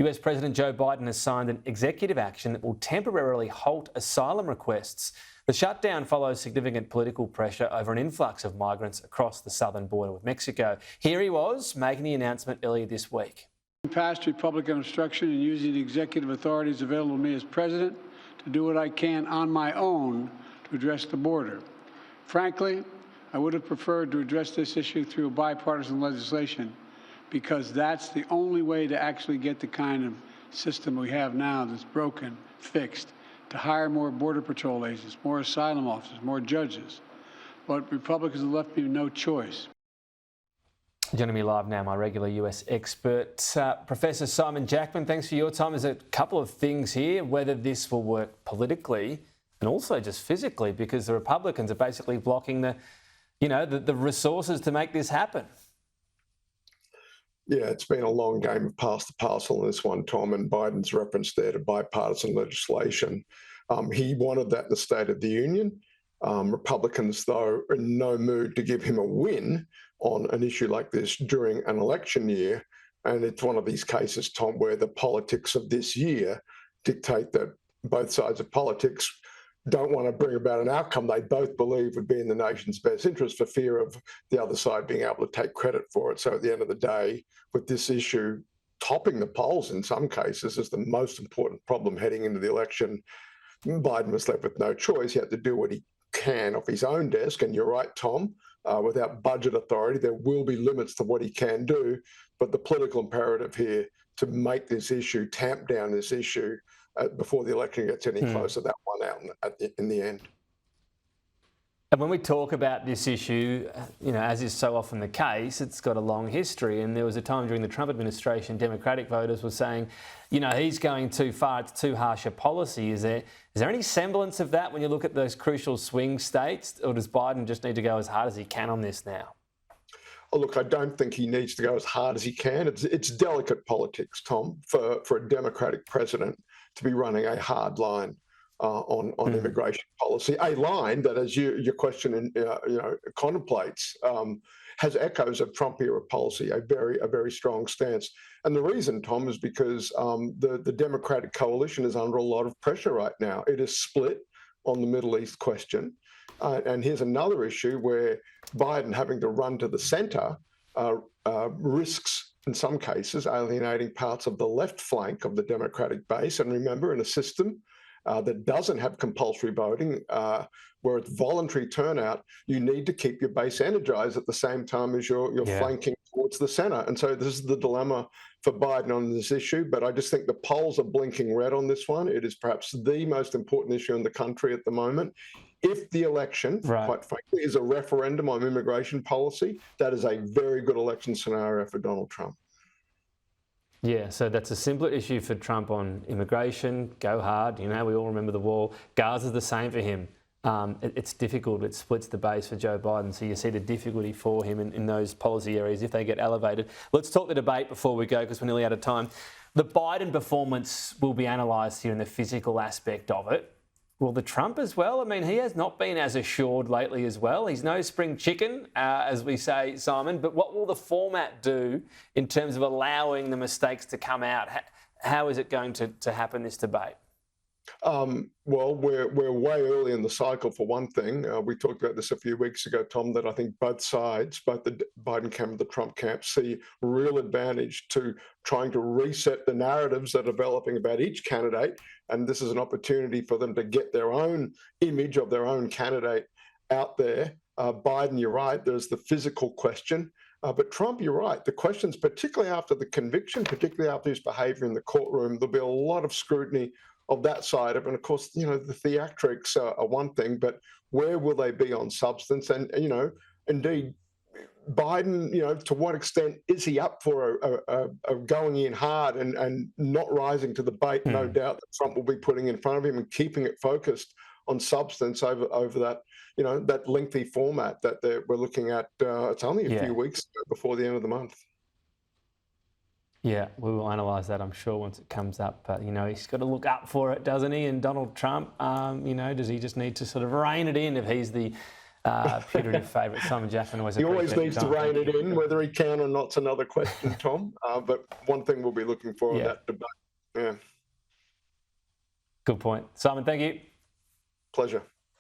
US President Joe Biden has signed an executive action that will temporarily halt asylum requests. The shutdown follows significant political pressure over an influx of migrants across the southern border with Mexico. Here he was making the announcement earlier this week. Past Republican obstruction and using the executive authorities available to me as president to do what I can on my own to address the border. Frankly, I would have preferred to address this issue through bipartisan legislation, because that's the only way to actually get the kind of system we have now that's broken, fixed, to hire more Border Patrol agents, more asylum officers, more judges. But Republicans have left me no choice. Joining me live now, my regular US expert, Professor Simon Jackman. Thanks for your time. There's a couple of things here, whether this will work politically and also just physically, because the Republicans are basically blocking the resources to make this happen. Yeah, it's been a long game of pass the parcel on this one, Tom, and Biden's reference there to bipartisan legislation. He wanted that in the State of the Union. Republicans, though, are in no mood to give him a win on an issue like this during an election year. And it's one of these cases, Tom, where the politics of this year dictate that both sides of politics don't want to bring about an outcome they both believe would be in the nation's best interest, for fear of the other side being able to take credit for it. So at the end of the day, with this issue topping the polls in some cases as the most important problem heading into the election, Biden was left with no choice. He had to do what he can off his own desk. And you're right, Tom, without budget authority, there will be limits to what he can do. But the political imperative here to make this issue, tamp down this issue before the election gets any closer, that one out in the end. And when we talk about this issue, as is so often the case, it's got a long history. And there was a time during the Trump administration, Democratic voters were saying, he's going too far, it's too harsh a policy. Is there any semblance of that when you look at those crucial swing states, or does Biden just need to go as hard as he can on this now? Oh, look, I don't think he needs to go as hard as he can. It's delicate politics, Tom, for a Democratic president to be running a hard line on immigration policy, a line that, as your question contemplates, has echoes of Trump-era policy, a very strong stance. And the reason, Tom, is because the Democratic coalition is under a lot of pressure right now. It is split on the Middle East question. And here's another issue where Biden, having to run to the center, risks, in some cases, alienating parts of the left flank of the Democratic base. And remember, in a system that doesn't have compulsory voting, where it's voluntary turnout, you need to keep your base energized at the same time as you're flanking towards the center. And so this is the dilemma for Biden on this issue. But I just think the polls are blinking red on this one. It is perhaps the most important issue in the country at the moment. If the election, quite frankly, is a referendum on immigration policy, that is a very good election scenario for Donald Trump. Yeah, so that's a simpler issue for Trump on immigration, go hard. We all remember the wall. Gaza's the same for him. It's difficult. It splits the base for Joe Biden. So you see the difficulty for him in those policy areas if they get elevated. Let's talk the debate before we go, because we're nearly out of time. The Biden performance will be analysed here in the physical aspect of it. Will the Trump as well? I mean, he has not been as assured lately as well. He's no spring chicken, as we say, Simon. But what will the format do in terms of allowing the mistakes to come out? How is it going to happen, this debate? Well, we're way early in the cycle, for one thing. We talked about this a few weeks ago, Tom, that I think both sides, both the Biden camp and the Trump camp, see real advantage to trying to reset the narratives that are developing about each candidate. And this is an opportunity for them to get their own image of their own candidate out there. Biden, you're right, there's the physical question. But Trump, you're right. The questions, particularly after the conviction, particularly after his behavior in the courtroom, there'll be a lot of scrutiny of that side of it. And of course, the theatrics are one thing, but where will they be on substance? And, indeed, Biden, to what extent is he up for a going in hard and not rising to the bait? No doubt that Trump will be putting in front of him and keeping it focused on substance over that, that lengthy format that we're looking at. It's only a few weeks before the end of the month. Yeah, we will analyse that, I'm sure, once it comes up. But, he's got to look up for it, doesn't he? And Donald Trump, does he just need to sort of rein it in if he's the Putative favourite, Simon Jackman. He always needs to rein it in. Whether he can or not's another question, Tom. But one thing we'll be looking for in that debate. Yeah. Good point. Simon, thank you. Pleasure.